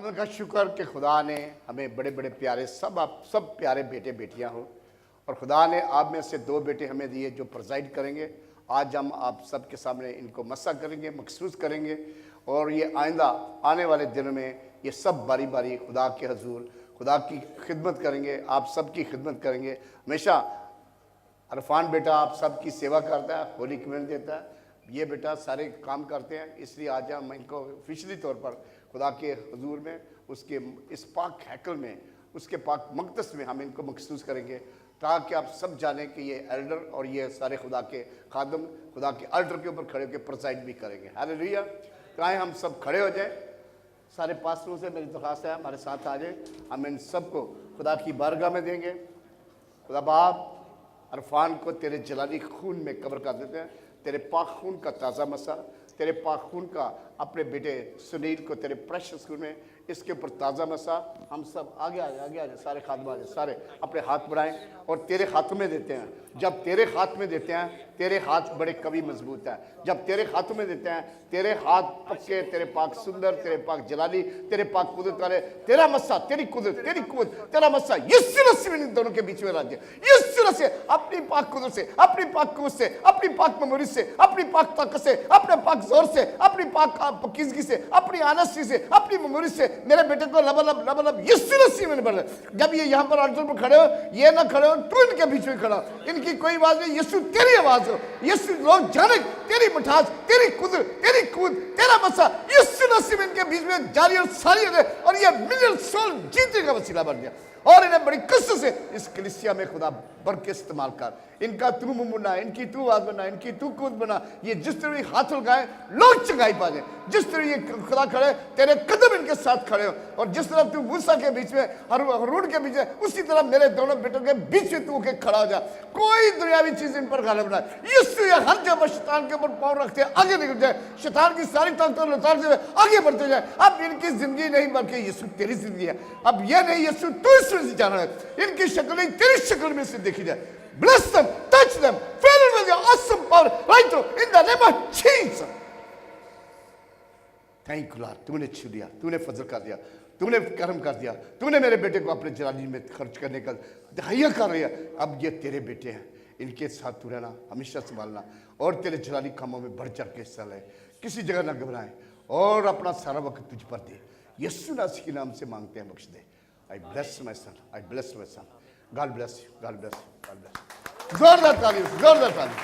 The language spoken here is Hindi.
खुदा का शुक्र कि खुदा ने हमें बड़े बड़े प्यारे आप सब प्यारे बेटे बेटियां हो, और खुदा ने आप में से 2 बेटे हमें दिए जो प्रेजाइड करेंगे। आज हम आप सब के सामने इनको मसा करेंगे, मखसूस करेंगे, और ये आइंदा आने वाले दिनों में ये सब बारी बारी खुदा के हजूर खुदा की खिदमत करेंगे, आप सब की खिदमत करेंगे। हमेशा अरफान बेटा आप सब की सेवा करता है, होली कम्युनियन देता है, ये बेटा सारे काम करते हैं। इसलिए आज हम इनको ऑफिशियली तौर पर खुदा के हजूर में, उसके इस पाक हैकल में, उसके पाक मकदस में हम इनको मखसूस करेंगे, ताकि आप सब जानें कि ये एल्डर और ये सारे खुदा के खादम खुदा के अल्टर के ऊपर खड़े होकर प्रेजाइड भी करेंगे। हालेलुया। चाहे हम सब खड़े हो जाए, सारे पास्टरों से मेरी दरख्वास्त है हमारे साथ आ जाए, हम इन सबको खुदा की बारगाह में देंगे। खुदा बाप अरफान को तेरे जलाली खून में कब्र कर देते हैं, तेरे पाक खून का ताज़ा मसा, तेरे पाक खून का अपने बेटे सुनील को तेरे प्रेशस खून में इसके ऊपर ताज़ा मसा। हम सब आगे आ जाए, सारे खादम आ जाए, सारे अपने हाथ बढ़ाएं और तेरे हाथों में देते हैं। जब तेरे हाथ में देते हैं, तेरे हाथ बड़े कवि मजबूत हैं। जब तेरे हाथों में देते हैं, तेरे हाथ पक्के, तेरे पाक सुंदर, तेरे पाक जलाली, तेरे पाक कुदरत वाले, तेरा मस्सा, तेरी कुदरत, तेरी कुवत, तेरा मस्सा यीशु मसीह में इन दोनों के बीच में राज्य। यीशु मसीह अपनी पाक कुदरत से, अपनी पाक कुवत से, अपनी पाक मेमोरी से, अपनी पाक ताकत से, अपने पाक जोर से, अपनी पाक पकीज़गी से, अपनी आनस्ती से, अपनी मेमोरी से मेरे बेटे को लबलब यीशु मसीह में बढ़। जब ये यहाँ पर अल्टर पर खड़े हो, ये ना खड़े हो, तू इनके बीच में खड़ा, इनकी कोई आवाज नहीं, यीशु तेरी आवाज हो। यीशु लोग जाने तेरी मिठास, तेरी कुदरत, तेरी कूद, तेरा मसा यीशु मसीह में इनके बीच में जारी और सारी है, और ये मिलियन सोल जीतने का वसीला बन गया। और इन्हें बड़ी कसरत से इस कलीसिया में खुदा बढ़ के इस्तेमाल कर। इनका तू मुंह बना, इनकी तू आवाज बना, इनकी तू कूद बना। ये जिस तरह ये हाथ लगाए लोग चंगाई पा जाए, जिस तरह ये खुदा खड़े तेरे कदम इनके साथ खड़े हो, और जिस तरह तू मूसा के बीच में, हारून के बीच में, उसी तरह मेरे दोनों बेटों के बीच में तू के खड़ा हो जा। कोई दुनियावी चीज इन पर गालिब ना। यीशु ये हर जगह शैतान के ऊपर पाँव रखते आगे निकल जाए, शैतान की सारी ताकतों लताड़ते हुए आगे बढ़ते जाए। अब इनकी जिंदगी नहीं बल्कि यीशु तेरी जिंदगी है। अब ये नहीं यीशु तू से जाना है, इनकी शक्ल नहीं तेरी शक्ल में से देखी जाए। Bless them, touch them, fill them with your awesome power right through in the name of Jesus. Thank you Lord, तूने छू लिया, तूने फजल कर दिया, तूने करम कर दिया, तूने मेरे बेटे को अपने जलाली में खर्च करने का दहाइया कर रही है। अब ये तेरे बेटे हैं, इनके साथ तू रहना, हमेशा संभालना, और तेरे जलाली कामों में बढ़ चढ़ के हिस्सा ले, किसी जगह ना घबराएं, और अपना सारा वक्त तुझ पर दे। यीशु मसीह के नाम से मांगते हैं, बख्श दे। I bless my son. I bless my son. God bless you. God bless you. God bless you. जोरदार ताली, जोरदार ताली।